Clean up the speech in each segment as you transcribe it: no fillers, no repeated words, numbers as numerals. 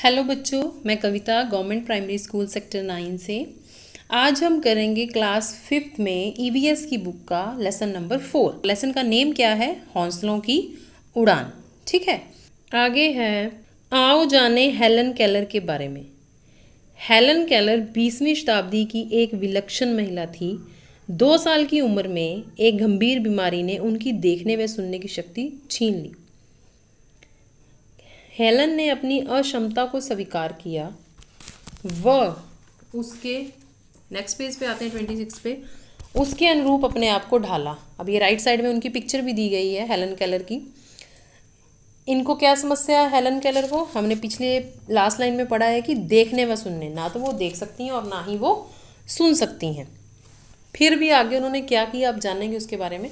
Hello बच्चों, मैं कविता government primary school sector 9 से। आज हम करेंगे क्लास 5th में ईवीएस की बुक का लेसन नंबर 4। लेसन का नेम क्या है? हौसलों की उड़ान। ठीक है, आगे है, आओ जाने हेलन केलर के बारे में। हेलन केलर 20वीं शताब्दी की एक विलक्षण महिला थी। 2 साल की उम्र में एक गंभीर बीमारी ने उनकी देखने व सुनने की शक्ति छीन ली। हेलन ने अपनी अक्षमता को स्वीकार किया। वह उसके नेक्स्ट पेज पे आते हैं 26 पे, उसके अनुरूप अपने आप को ढाला। अब ये राइट साइड में उनकी पिक्चर भी दी गई है हेलन केलर की। इनको क्या समस्या है हेलन केलर को? हमने पिछले लास्ट लाइन में पढ़ा है कि देखने व सुनने, ना तो वो देख सकती हैं और ना ही वो सुन सकती हैं। फिर भी आगे उन्होंने क्या किया आप जानेंगे उसके बारे में।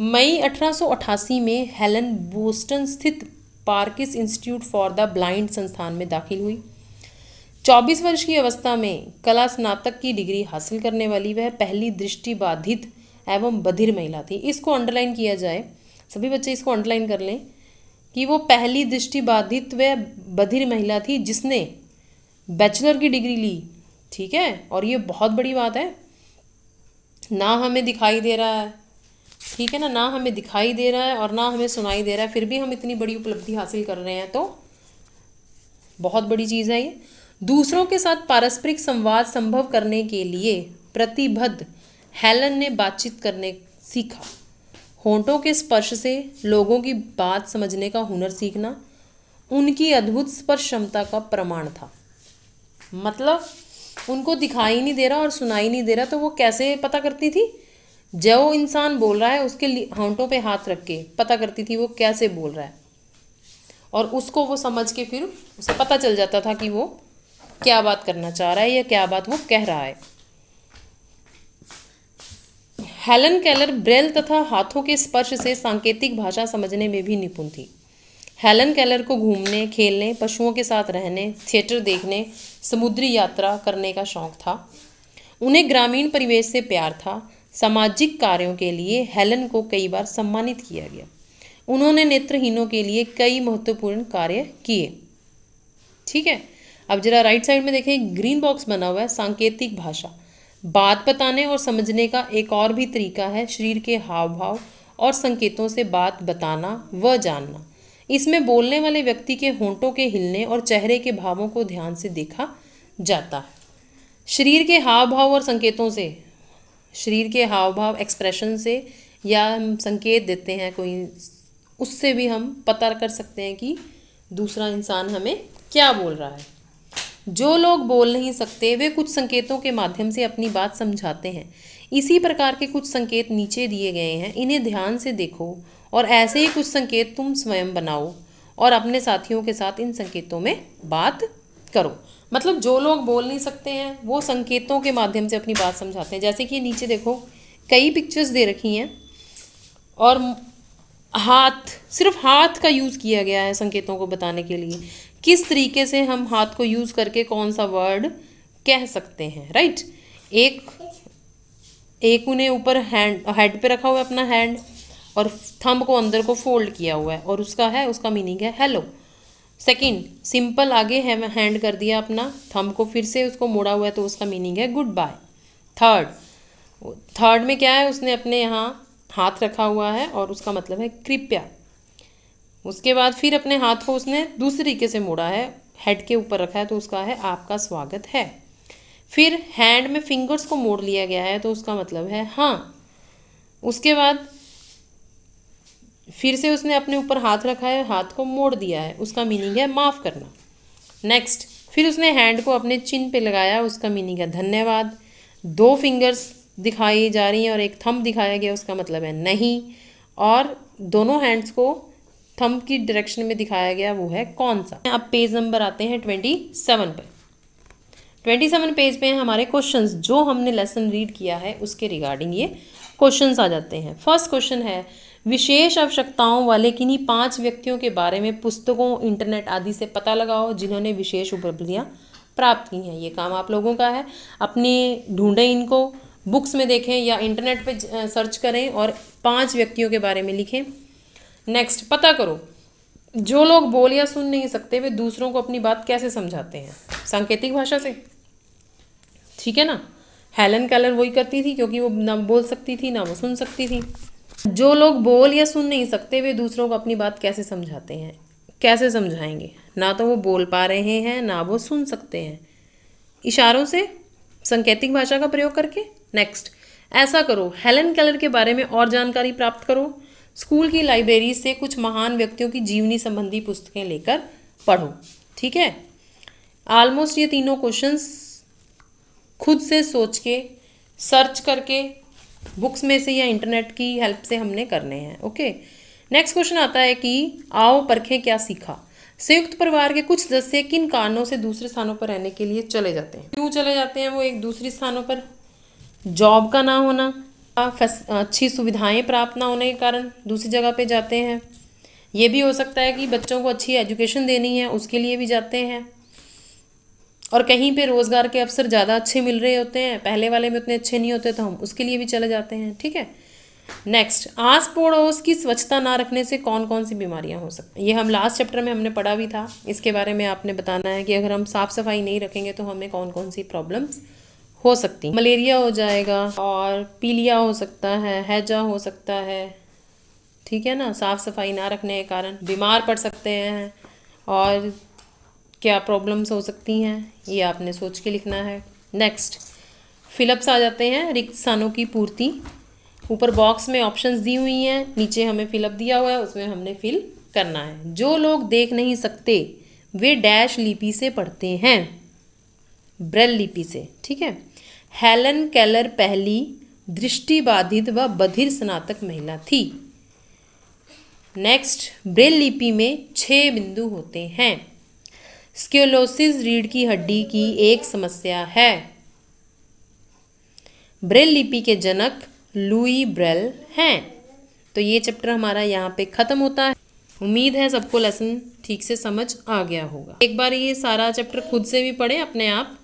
मई 1888 में हेलन बोस्टन स्थित पार्किस इंस्टीट्यूट फॉर द ब्लाइंड संस्थान में दाखिल हुई। 24 वर्ष की अवस्था में कला स्नातक की डिग्री हासिल करने वाली वह पहली दृष्टिबाधित एवं बधिर महिला थी। इसको अंडरलाइन किया जाए, सभी बच्चे इसको अंडरलाइन कर लें कि वो पहली दृष्टिबाधित व बधिर महिला थी जिसने बैचलर की डिग्री ली। ठीक है, और ये बहुत बड़ी बात है। ना हमें दिखाई दे रहा है, ठीक है ना हमें दिखाई दे रहा है और ना हमें सुनाई दे रहा है, फिर भी हम इतनी बड़ी उपलब्धि हासिल कर रहे हैं, तो बहुत बड़ी चीज़ है ये। दूसरों के साथ पारस्परिक संवाद संभव करने के लिए प्रतिबद्ध हेलन ने बातचीत करने सीखा। होंठों के स्पर्श से लोगों की बात समझने का हुनर सीखना उनकी अद्भुत स्पर्श क्षमता का प्रमाण था। मतलब उनको दिखाई नहीं दे रहा और सुनाई नहीं दे रहा, तो वो कैसे पता करती थी? जो इंसान बोल रहा है उसके होंठों पे हाथ रख के पता करती थी वो कैसे बोल रहा है, और उसको वो समझ के फिर उसे पता चल जाता था कि वो क्या बात करना चाह रहा है या क्या बात वो कह रहा है। हेलन केलर ब्रेल तथा हाथों के स्पर्श से सांकेतिक भाषा समझने में भी निपुण थी। हेलन केलर को घूमने, खेलने, पशुओं के साथ रहने, थिएटर देखने, समुद्री यात्रा करने का शौक था। उन्हें ग्रामीण परिवेश से प्यार था। सामाजिक कार्यों के लिए हेलन को कई बार सम्मानित किया गया। उन्होंने नेत्रहीनों के लिए कई महत्वपूर्ण कार्य किए। ठीक है, अब जरा राइट साइड में देखें, ग्रीन बॉक्स बना हुआ है। सांकेतिक भाषा बात बताने और समझने का एक और भी तरीका है। शरीर के हाव भाव और संकेतों से बात बताना व जानना। इसमें बोलने वाले व्यक्ति के होंठों के हिलने और चेहरे के भावों को ध्यान से देखा जाता है। शरीर के हाव भाव और संकेतों से, शरीर के हाव भाव एक्सप्रेशन से या हम संकेत देते हैं कोई, उससे भी हम पता कर सकते हैं कि दूसरा इंसान हमें क्या बोल रहा है। जो लोग बोल नहीं सकते वे कुछ संकेतों के माध्यम से अपनी बात समझाते हैं। इसी प्रकार के कुछ संकेत नीचे दिए गए हैं, इन्हें ध्यान से देखो और ऐसे ही कुछ संकेत तुम स्वयं बनाओ और अपने साथियों के साथ इन संकेतों में बात करो। मतलब जो लोग बोल नहीं सकते हैं वो संकेतों के माध्यम से अपनी बात समझाते हैं। जैसे कि नीचे देखो कई पिक्चर्स दे रखी हैं और हाथ, सिर्फ हाथ का यूज़ किया गया है संकेतों को बताने के लिए। किस तरीके से हम हाथ को यूज़ करके कौन सा वर्ड कह सकते हैं, राइट। एक उन्हें ऊपर हेड पे रखा हुआ है अपना हैंड, और थंब को अंदर को फोल्ड किया हुआ है और उसका मीनिंग है हेलो। सेकंड, सिंपल आगे हैंड कर दिया अपना, थंब को फिर से उसको मोड़ा हुआ है तो उसका मीनिंग है गुड बाय। थर्ड में क्या है, उसने अपने यहाँ हाथ रखा हुआ है और उसका मतलब है कृपया। उसके बाद फिर अपने हाथ को उसने दूसरे तरीके से मोड़ा है, हेड के ऊपर रखा है तो उसका है आपका स्वागत है। फिर हैंड में फिंगर्स को मोड़ लिया गया है तो उसका मतलब है हाँ। उसके बाद फिर से उसने अपने ऊपर हाथ रखा है, हाथ को मोड़ दिया है, उसका मीनिंग है माफ़ करना। नेक्स्ट, फिर उसने हैंड को अपने चिन पे लगाया, उसका मीनिंग है धन्यवाद। 2 फिंगर्स दिखाई जा रही हैं और एक थंब दिखाया गया, उसका मतलब है नहीं। और दोनों हैंड्स को थंब की डायरेक्शन में दिखाया गया, वो है कौन सा। अब पेज नंबर आते हैं 27 पर। 27 पेज पे हैं हमारे क्वेश्चंस, जो हमने लेसन रीड किया है उसके रिगार्डिंग ये क्वेश्चंस आ जाते हैं। फर्स्ट क्वेश्चन है, विशेष आवश्यकताओं वाले किन्हीं 5 व्यक्तियों के बारे में पुस्तकों, इंटरनेट आदि से पता लगाओ जिन्होंने विशेष उपलब्धियां प्राप्त की हैं। ये काम आप लोगों का है। अपनी ढूंढें, इनको बुक्स में देखें या इंटरनेट पे सर्च करें और 5 व्यक्तियों के बारे में लिखें। नेक्स्ट, पता करो जो लोग बोल या सुन नहीं सकते वे दूसरों को अपनी बात कैसे समझाते हैं? सांकेतिक भाषा से, ठीक है ना। हेलन केलर वही करती थी क्योंकि वो ना बोल सकती थी ना वो सुन सकती थी। जो लोग बोल या सुन नहीं सकते वे दूसरों को अपनी बात कैसे समझाते हैं? कैसे समझाएंगे? ना तो वो बोल पा रहे हैं ना वो सुन सकते हैं, इशारों से, सांकेतिक भाषा का प्रयोग करके। नेक्स्ट, ऐसा करो, हेलन केलर के बारे में और जानकारी प्राप्त करो। स्कूल की लाइब्रेरी से कुछ महान व्यक्तियों की जीवनी संबंधी पुस्तकें लेकर पढ़ो, ठीक है। ऑलमोस्ट ये तीनों क्वेश्चंस खुद से सोच के, सर्च करके, बुक्स में से या इंटरनेट की हेल्प से हमने करने हैं, ओके। नेक्स्ट क्वेश्चन आता है कि आओ परखें क्या सीखा। संयुक्त परिवार के कुछ सदस्य किन कारणों से दूसरे स्थानों पर रहने के लिए चले जाते हैं? क्यों चले जाते हैं वो एक दूसरे स्थानों पर? जॉब का ना होना, अच्छी सुविधाएं प्राप्त ना होने के कारण दूसरी जगह पे जाते हैं। ये भी हो सकता है कि बच्चों को अच्छी एजुकेशन देनी है, उसके लिए भी जाते हैं। और कहीं पे रोज़गार के अवसर ज़्यादा अच्छे मिल रहे होते हैं, पहले वाले में उतने अच्छे नहीं होते, तो हम उसके लिए भी चले जाते हैं, ठीक है। नेक्स्ट, आस पड़ोस की स्वच्छता ना रखने से कौन कौन सी बीमारियां हो सकती हैं? ये हम लास्ट चैप्टर में हमने पढ़ा भी था। इसके बारे में आपने बताना है कि अगर हम साफ़ सफाई नहीं रखेंगे तो हमें कौन कौन सी प्रॉब्लम्स हो सकती हैं। मलेरिया हो जाएगा, और पीलिया हो सकता है, हैजा हो सकता है, ठीक है ना। साफ़ सफाई ना रखने के कारण बीमार पड़ सकते हैं। और क्या प्रॉब्लम्स हो सकती हैं ये आपने सोच के लिखना है। नेक्स्ट, फिलअप्स आ जाते हैं, रिक्त स्थानों की पूर्ति। ऊपर बॉक्स में ऑप्शंस दी हुई हैं, नीचे हमें फिलअप दिया हुआ है, उसमें हमने फिल करना है। जो लोग देख नहीं सकते वे डैश लिपि से पढ़ते हैं, ब्रेल लिपि से, ठीक है। हेलन केलर पहली दृष्टिबाधित व बधिर स्नातक महिला थी। नेक्स्ट, ब्रेल लिपि में 6 बिंदु होते हैं। स्क्लेरोसिस रीढ़ की हड्डी की एक समस्या है। ब्रेल लिपि के जनक लुई ब्रेल हैं। तो ये चैप्टर हमारा यहाँ पे ख़त्म होता है। उम्मीद है सबको लेसन ठीक से समझ आ गया होगा। एक बार ये सारा चैप्टर खुद से भी पढ़ें अपने आप,